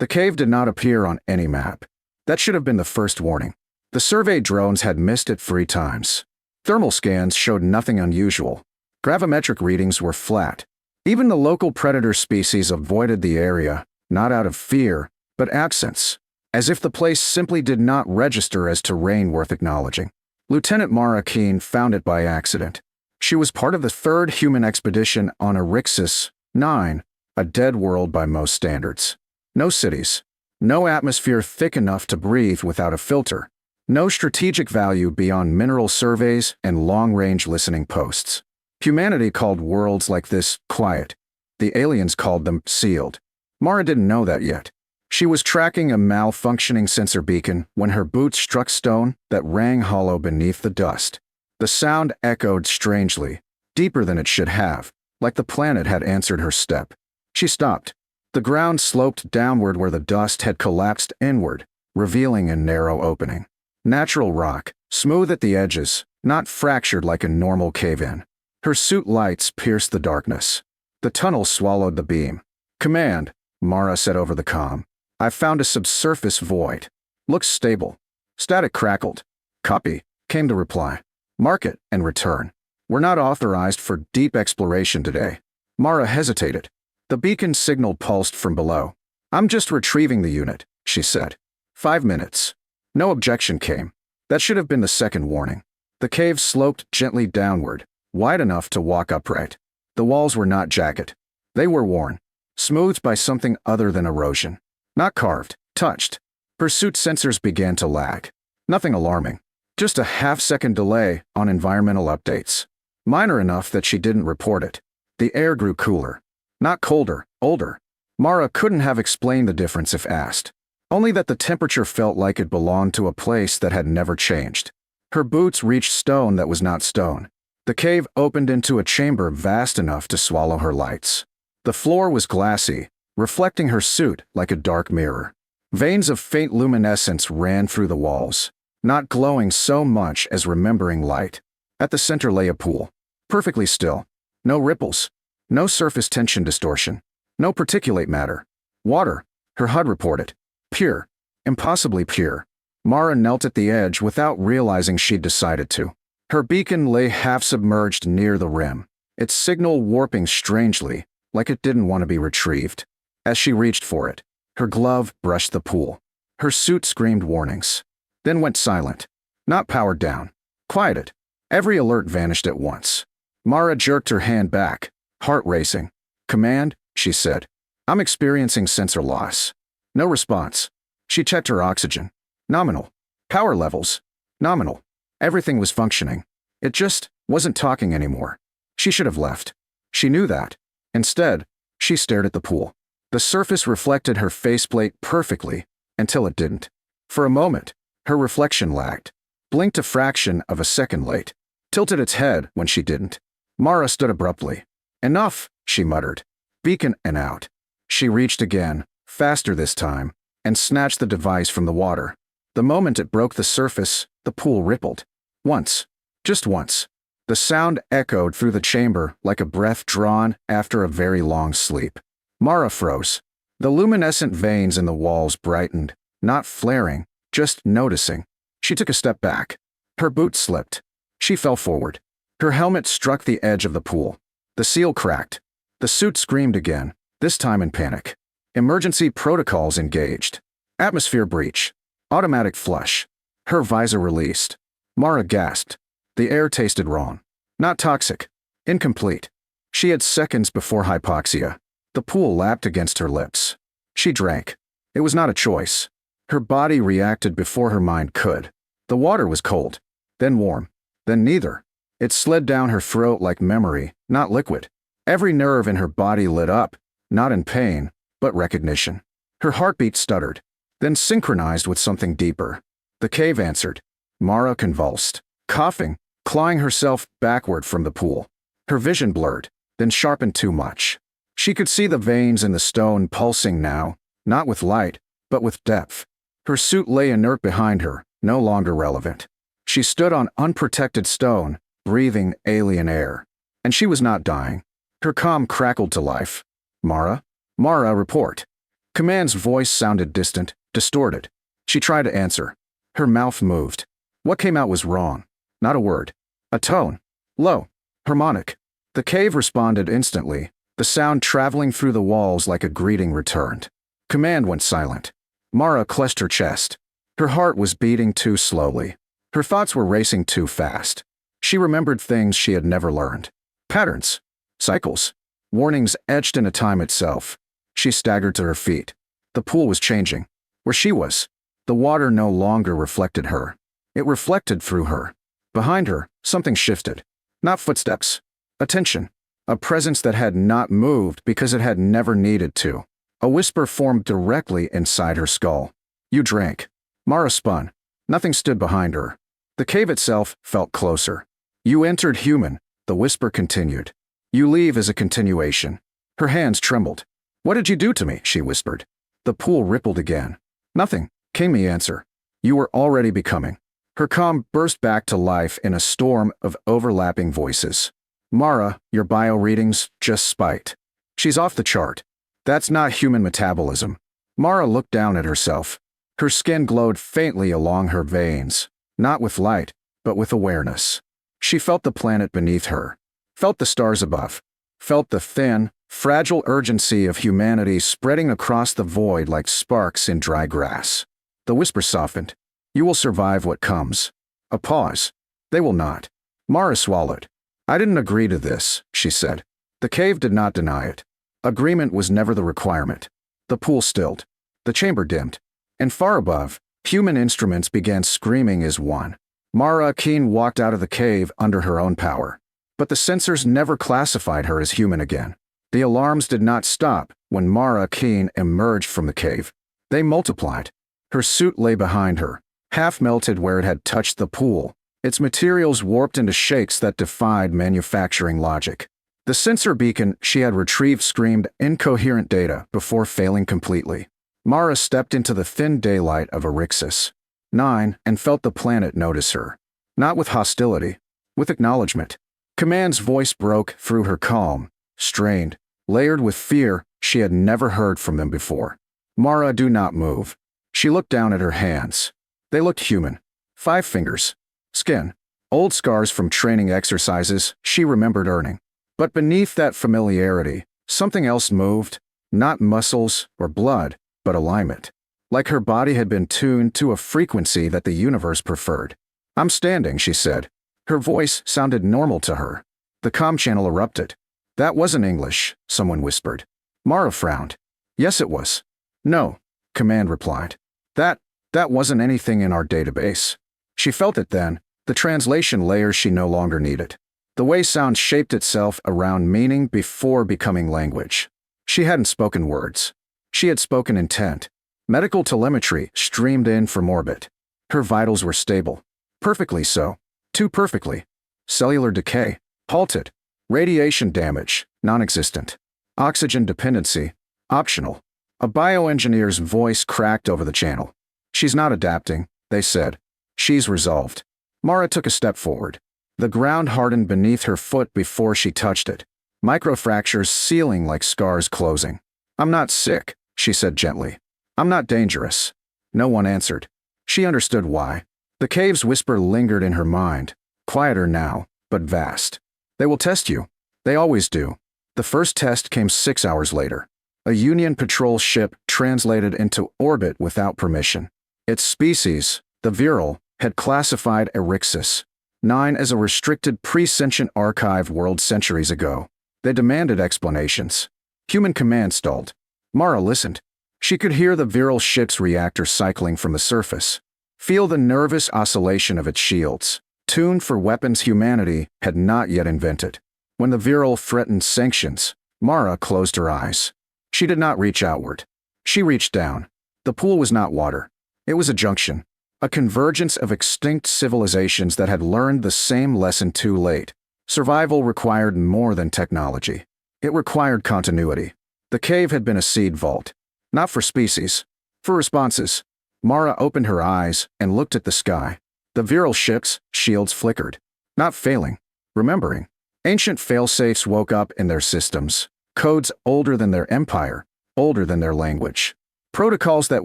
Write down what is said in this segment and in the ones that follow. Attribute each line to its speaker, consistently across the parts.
Speaker 1: The cave did not appear on any map. That should have been the first warning. The survey drones had missed it 3 times. Thermal scans showed nothing unusual. Gravimetric readings were flat. Even the local predator species avoided the area, not out of fear, but absence, as if the place simply did not register as terrain worth acknowledging. Lieutenant Mara Keene found it by accident. She was part of the 3rd human expedition on Erixis 9, a dead world by most standards. No cities, no atmosphere thick enough to breathe without a filter, no strategic value beyond mineral surveys and long-range listening posts. Humanity called worlds like this quiet. The aliens called them sealed. Mara didn't know that yet. She was tracking a malfunctioning sensor beacon when her boots struck stone that rang hollow beneath the dust. The sound echoed strangely, deeper than it should have, like the planet had answered her step. She stopped. The ground sloped downward where the dust had collapsed inward, revealing a narrow opening. Natural rock, smooth at the edges, not fractured like a normal cave-in. Her suit lights pierced the darkness. The tunnel swallowed the beam. "Command," Mara said over the comm. "I've found a subsurface void. Looks stable." Static crackled. "Copy," came the reply. "Mark it and return. We're not authorized for deep exploration today." Mara hesitated. The beacon signal pulsed from below. "I'm just retrieving the unit," she said. 5 minutes. No objection came. That should have been the second warning. The cave sloped gently downward, wide enough to walk upright. The walls were not jagged. They were worn, smoothed by something other than erosion. Not carved, touched. Her suit sensors began to lag. Nothing alarming. Just a half-second delay on environmental updates. Minor enough that she didn't report it. The air grew cooler. Not colder, older. Mara couldn't have explained the difference if asked. Only that the temperature felt like it belonged to a place that had never changed. Her boots reached stone that was not stone. The cave opened into a chamber vast enough to swallow her lights. The floor was glassy, reflecting her suit like a dark mirror. Veins of faint luminescence ran through the walls, not glowing so much as remembering light. At the center lay a pool, perfectly still. No ripples, no surface tension distortion, no particulate matter. Water, her HUD reported. Pure, impossibly pure. Mara knelt at the edge without realizing she'd decided to. Her beacon lay half-submerged near the rim, its signal warping strangely, like it didn't want to be retrieved. As she reached for it, her glove brushed the pool. Her suit screamed warnings, then went silent. Not powered down. Quieted. Every alert vanished at once. Mara jerked her hand back, heart racing. "Command," she said. "I'm experiencing sensor loss." No response. She checked her oxygen. Nominal. Power levels. Nominal. Everything was functioning. It just wasn't talking anymore. She should have left. She knew that. Instead, she stared at the pool. The surface reflected her faceplate perfectly, until it didn't. For a moment, her reflection lagged, blinked a fraction of a second late, tilted its head when she didn't. Mara stood abruptly. "Enough," she muttered. Beacon and out. She reached again, faster this time, and snatched the device from the water. The moment it broke the surface, the pool rippled. Once. Just once. The sound echoed through the chamber like a breath drawn after a very long sleep. Mara froze. The luminescent veins in the walls brightened, not flaring, just noticing. She took a step back. Her boot slipped. She fell forward. Her helmet struck the edge of the pool. The seal cracked. The suit screamed again, this time in panic. Emergency protocols engaged. Atmosphere breach. Automatic flush. Her visor released. Mara gasped. The air tasted wrong. Not toxic. Incomplete. She had seconds before hypoxia. The pool lapped against her lips. She drank. It was not a choice. Her body reacted before her mind could. The water was cold, then warm, then neither. It slid down her throat like memory, not liquid. Every nerve in her body lit up, not in pain, but recognition. Her heartbeat stuttered, then synchronized with something deeper. The cave answered. Mara convulsed, coughing, clawing herself backward from the pool. Her vision blurred, then sharpened too much. She could see the veins in the stone pulsing now, not with light, but with depth. Her suit lay inert behind her, no longer relevant. She stood on unprotected stone, breathing alien air. And she was not dying. Her comm crackled to life. "Mara? Mara, report." Command's voice sounded distant, distorted. She tried to answer. Her mouth moved. What came out was wrong. Not a word. A tone. Low. Harmonic. The cave responded instantly, the sound traveling through the walls like a greeting returned. Command went silent. Mara clenched her chest. Her heart was beating too slowly. Her thoughts were racing too fast. She remembered things she had never learned. Patterns. Cycles. Warnings etched into time itself. She staggered to her feet. The pool was changing. Where she was, the water no longer reflected her. It reflected through her. Behind her, something shifted. Not footsteps. Attention. A presence that had not moved because it had never needed to. A whisper formed directly inside her skull. You drank. Mara spun. Nothing stood behind her. The cave itself felt closer. You entered human, the whisper continued. You leave as a continuation. Her hands trembled. What did you do to me? She whispered. The pool rippled again. Nothing, came the answer. You were already becoming. Her calm burst back to life in a storm of overlapping voices. Mara, your bio readings just spiked. She's off the chart. That's not human metabolism. Mara looked down at herself. Her skin glowed faintly along her veins, not with light, but with awareness. She felt the planet beneath her, felt the stars above, felt the thin, fragile urgency of humanity spreading across the void like sparks in dry grass. The whisper softened. You will survive what comes. A pause. They will not. Mara swallowed. I didn't agree to this, she said. The cave did not deny it. Agreement was never the requirement. The pool stilled. The chamber dimmed. And far above, human instruments began screaming as one. Mara Keen walked out of the cave under her own power. But the sensors never classified her as human again. The alarms did not stop when Mara Keen emerged from the cave. They multiplied. Her suit lay behind her, half melted where it had touched the pool, its materials warped into shapes that defied manufacturing logic. The sensor beacon she had retrieved screamed incoherent data before failing completely. Mara stepped into the thin daylight of Awakens 9 and felt the planet notice her. Not with hostility, with acknowledgement. Command's voice broke through her calm, strained, layered with fear she had never heard from them before. Mara, do not move. She looked down at her hands. They looked human. 5 fingers. Skin. Old scars from training exercises she remembered earning. But beneath that familiarity, something else moved. Not muscles or blood, but alignment. Like her body had been tuned to a frequency that the universe preferred. I'm standing, she said. Her voice sounded normal to her. The comm channel erupted. That wasn't English, someone whispered. Mara frowned. Yes, it was. No, Command replied. That wasn't anything in our database. She felt it then, the translation layers she no longer needed. The way sound shaped itself around meaning before becoming language. She hadn't spoken words. She had spoken intent. Medical telemetry streamed in from orbit. Her vitals were stable. Perfectly so. Too perfectly. Cellular decay. Halted. Radiation damage. Non-existent. Oxygen dependency. Optional. A bioengineer's voice cracked over the channel. She's not adapting, they said. She's resolved. Mara took a step forward. The ground hardened beneath her foot before she touched it. Microfractures sealing like scars closing. I'm not sick, she said gently. I'm not dangerous. No one answered. She understood why. The cave's whisper lingered in her mind, quieter now, but vast. They will test you. They always do. The first test came 6 hours later. A Union patrol ship translated into orbit without permission. Its species, the virile, had classified Awakens 9 as a restricted pre-sentient archive world centuries ago. They demanded explanations. Human command stalled. Mara listened. She could hear the virile ship's reactor cycling from the surface. Feel the nervous oscillation of its shields, tuned for weapons humanity had not yet invented. When the virile threatened sanctions, Mara closed her eyes. She did not reach outward. She reached down. The pool was not water. It was a junction, a convergence of extinct civilizations that had learned the same lesson too late. Survival required more than technology. It required continuity. The cave had been a seed vault. Not for species, for responses. Mara opened her eyes and looked at the sky. The virile ship's shields flickered. Not failing. Remembering. Ancient failsafes woke up in their systems. Codes older than their empire, older than their language. Protocols that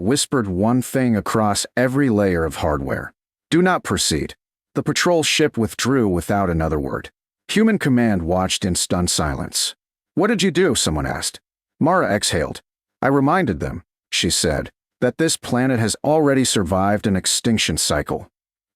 Speaker 1: whispered one thing across every layer of hardware. Do not proceed. The patrol ship withdrew without another word. Human command watched in stunned silence. What did you do? Someone asked. Mara exhaled. I reminded them, she said, that this planet has already survived an extinction cycle.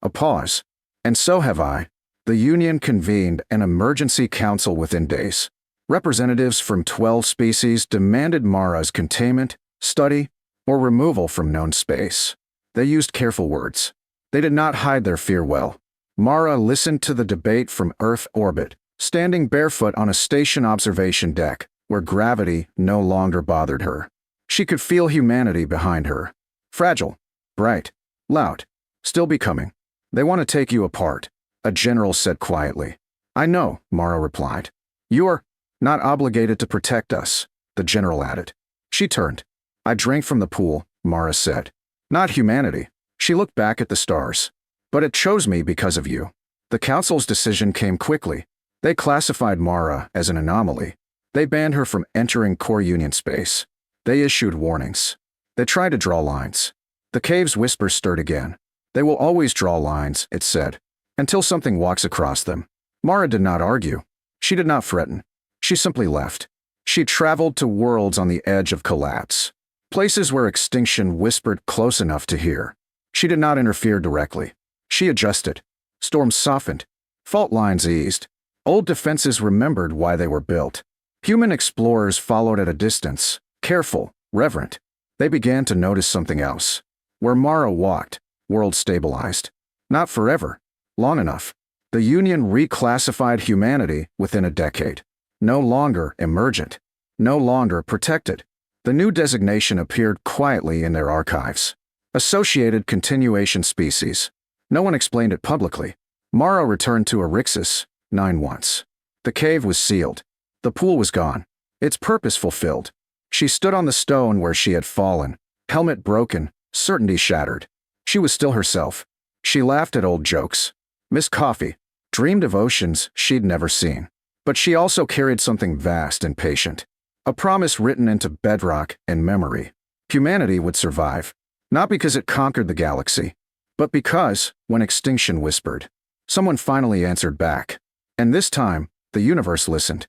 Speaker 1: A pause. And so have I. The Union convened an emergency council within days. Representatives from 12 species demanded Mara's containment, study, or removal from known space. They used careful words. They did not hide their fear well. Mara listened to the debate from Earth orbit, standing barefoot on a station observation deck, where gravity no longer bothered her. She could feel humanity behind her. Fragile, bright, loud, still becoming. They want to take you apart, a general said quietly. I know, Mara replied. You're not obligated to protect us, the general added. She turned. I drank from the pool, Mara said. Not humanity. She looked back at the stars. But it chose me because of you. The council's decision came quickly. They classified Mara as an anomaly. They banned her from entering core Union space. They issued warnings. They tried to draw lines. The cave's whisper stirred again. They will always draw lines, it said, until something walks across them. Mara did not argue. She did not threaten. She simply left. She traveled to worlds on the edge of collapse. Places where extinction whispered close enough to hear. She did not interfere directly. She adjusted. Storms softened. Fault lines eased. Old defenses remembered why they were built. Human explorers followed at a distance, careful, reverent. They began to notice something else. Where Mara walked, world stabilized. Not forever. Long enough. The Union reclassified humanity within a decade. No longer emergent. No longer protected. The new designation appeared quietly in their archives. Associated Continuation Species. No one explained it publicly. Mara returned to Erixus, 9 once. The cave was sealed. The pool was gone. Its purpose fulfilled. She stood on the stone where she had fallen, helmet broken, certainty shattered. She was still herself. She laughed at old jokes, missed coffee, dreamed of oceans she'd never seen. But she also carried something vast and patient. A promise written into bedrock and memory. Humanity would survive. Not because it conquered the galaxy, but because, when extinction whispered, someone finally answered back. And this time, the universe listened.